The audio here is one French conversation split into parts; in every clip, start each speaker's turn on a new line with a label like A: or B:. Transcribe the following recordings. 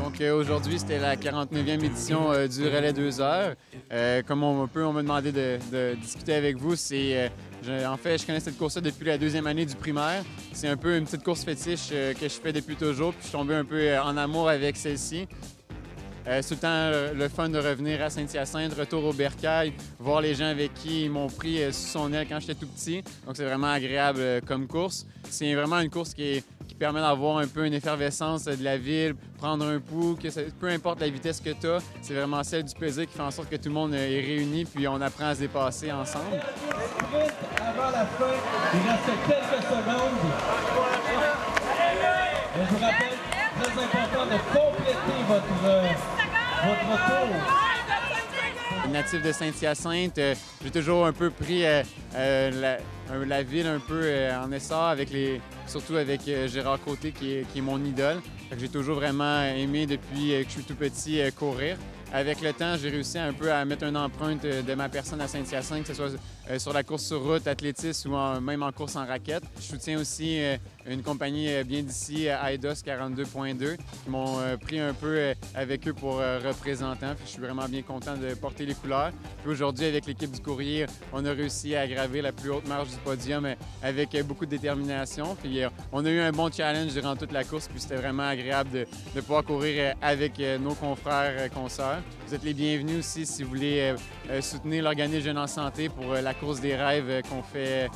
A: Donc aujourd'hui, c'était la 49e édition du Relais 2 heures. Comme on m'a demandé de discuter avec vous, en fait, je connais cette course-là depuis la 2e année du primaire. C'est un peu une petite course fétiche que je fais depuis toujours, puis je suis tombé un peu en amour avec celle-ci. C'est tout le temps le fun de revenir à Saint-Hyacinthe, retour au Bercail, voir les gens avec qui ils m'ont pris sous son aile quand j'étais tout petit. Donc c'est vraiment agréable comme course. C'est vraiment une course qui permet d'avoir un peu une effervescence de la ville, prendre un pouls, peu importe la vitesse que tu as, c'est vraiment celle du plaisir qui fait en sorte que tout le monde est réuni puis on apprend à se dépasser ensemble.
B: Avant la fin, il reste quelques secondes. Je vous rappelle, très important de compléter votre tour.
A: Natif de Saint-Hyacinthe, j'ai toujours un peu pris la ville un peu en essor, surtout avec Gérard Côté qui est mon idole. J'ai toujours vraiment aimé depuis que je suis tout petit courir. Avec le temps, j'ai réussi un peu à mettre une empreinte de ma personne à Saint-Hyacinthe, que ce soit sur la course sur route, athlétisme ou même en course en raquette. Je soutiens aussi une compagnie bien d'ici, Eidos 42.2, qui m'ont pris un peu avec eux pour représentant. Puis je suis vraiment bien content de porter les couleurs. Puis aujourd'hui, avec l'équipe du Courrier, on a réussi à graver la plus haute marche du podium avec beaucoup de détermination. Puis on a eu un bon challenge durant toute la course, puis c'était vraiment agréable de pouvoir courir avec nos confrères, consoeurs. Vous êtes les bienvenus aussi si vous voulez soutenir l'organisme Jeunes en santé pour la course des rêves qu'on fait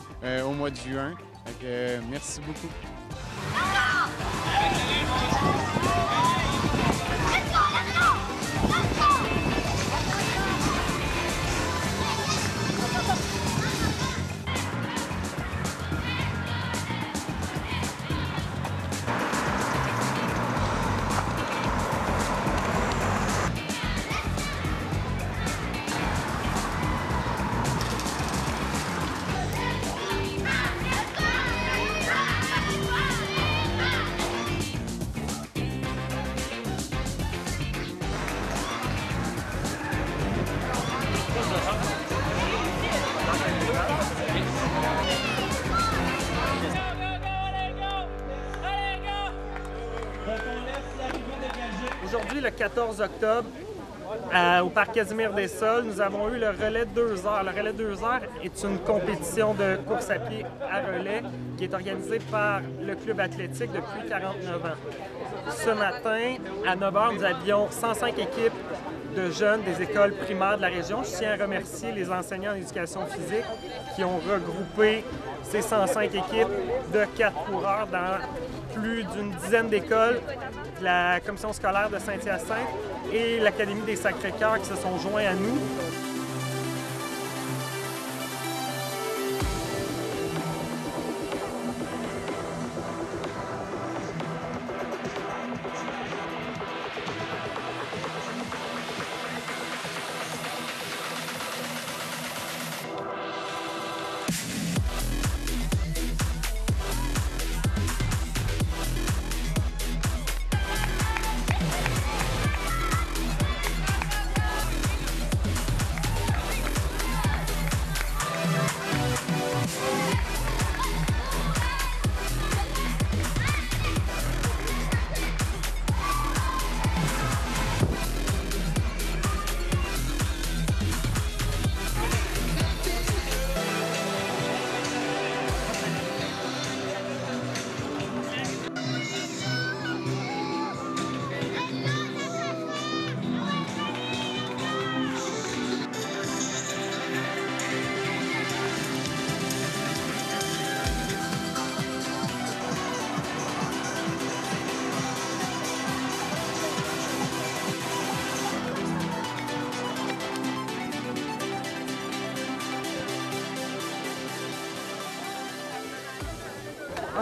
A: au mois de juin. Donc, merci beaucoup.
C: Aujourd'hui, le 14 octobre, au parc Casimir-des-Sols, nous avons eu le relais 2 heures. Le relais 2 heures est une compétition de course à pied à relais qui est organisée par le club athlétique depuis 49 ans. Ce matin, à 9 h, nous avions 105 équipes de jeunes des écoles primaires de la région. Je tiens à remercier les enseignants en éducation physique qui ont regroupé ces 105 équipes de 4 coureurs dans plus d'une dizaine d'écoles, la commission scolaire de Saint-Hyacinthe et l'Académie des Sacré-Cœurs qui se sont joints à nous.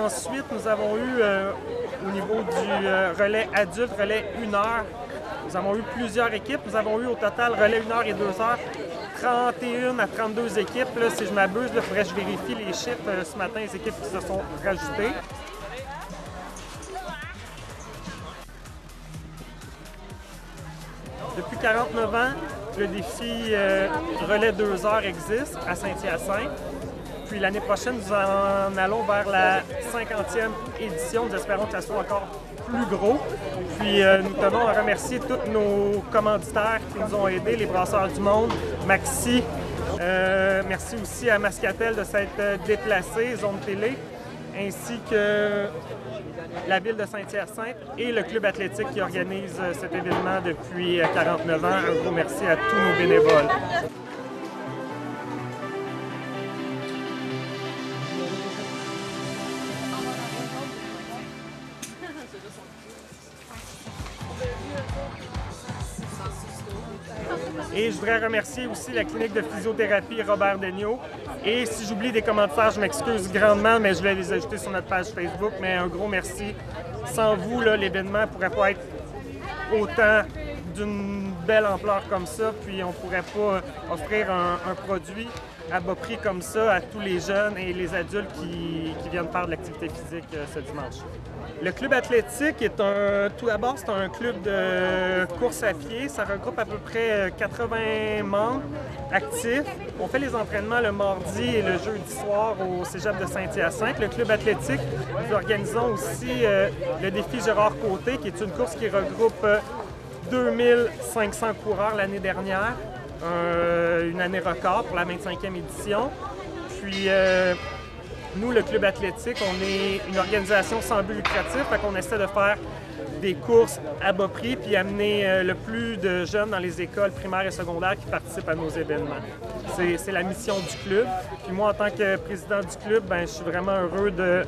C: Ensuite, nous avons eu, au niveau du relais adulte, relais 1 heure, nous avons eu plusieurs équipes. Nous avons eu au total relais 1 heure et 2 heures, 31 à 32 équipes. Là, si je m'abuse, il faudrait que je vérifie les chiffres ce matin, les équipes qui se sont rajoutées. Depuis 49 ans, le défi relais 2 heures existe à Saint-Hyacinthe. Puis l'année prochaine, nous en allons vers la 50e édition. Nous espérons que ça soit encore plus gros. Puis nous tenons à remercier tous nos commanditaires qui nous ont aidés, les Brasseurs du Monde, Maxi. Merci aussi à Mascatel de s'être déplacé, Zone Télé, ainsi que la ville de Saint-Hyacinthe et le club athlétique qui organise cet événement depuis 49 ans. Un gros merci à tous nos bénévoles. Et je voudrais remercier aussi la clinique de physiothérapie Robert Daigneault. Et si j'oublie des commentaires, je m'excuse grandement, mais je vais les ajouter sur notre page Facebook. Mais un gros merci. Sans vous, l'événement ne pourrait pas être autant d'une belle ampleur comme ça. Puis on ne pourrait pas offrir un produit à bas prix comme ça à tous les jeunes et les adultes qui viennent faire de l'activité physique ce dimanche. Le club athlétique est tout d'abord, c'est un club de course à pied. Ça regroupe à peu près 80 membres actifs. On fait les entraînements le mardi et le jeudi soir au cégep de Saint-Hyacinthe. Le club athlétique, nous organisons aussi le défi Gérard Côté, qui est une course qui regroupe 2500 coureurs l'année dernière. Une année record pour la 25e édition. Puis, nous, le club athlétique, on est une organisation sans but lucratif, fait qu'on essaie de faire des courses à bas prix puis amener le plus de jeunes dans les écoles primaires et secondaires qui participent à nos événements. C'est la mission du club. Puis moi, en tant que président du club, je suis vraiment heureux de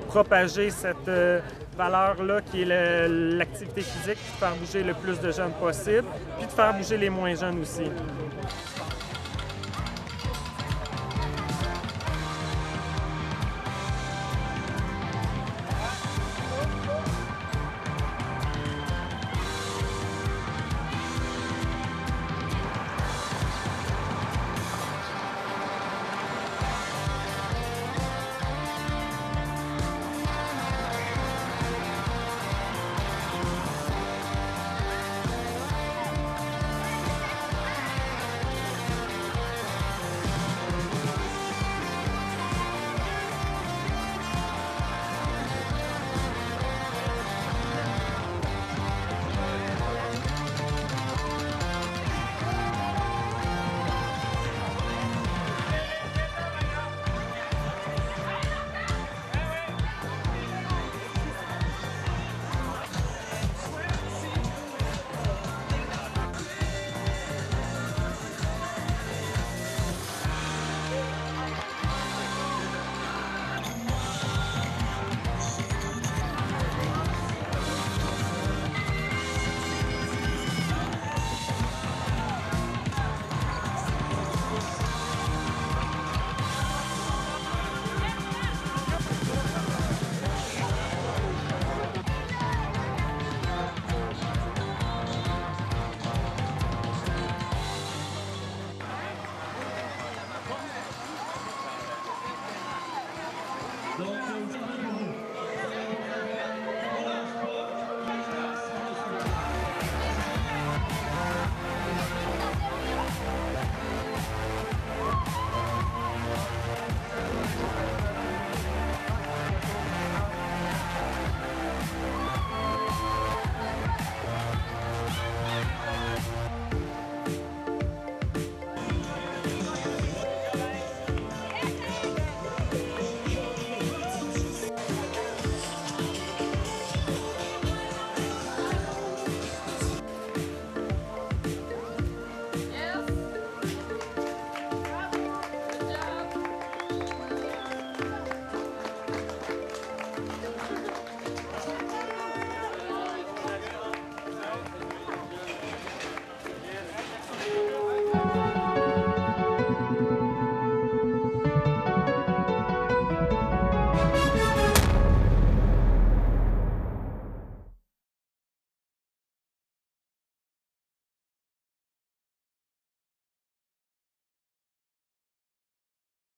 C: propager cette valeur-là qui est l'activité physique, puis de faire bouger le plus de jeunes possible, puis de faire bouger les moins jeunes aussi.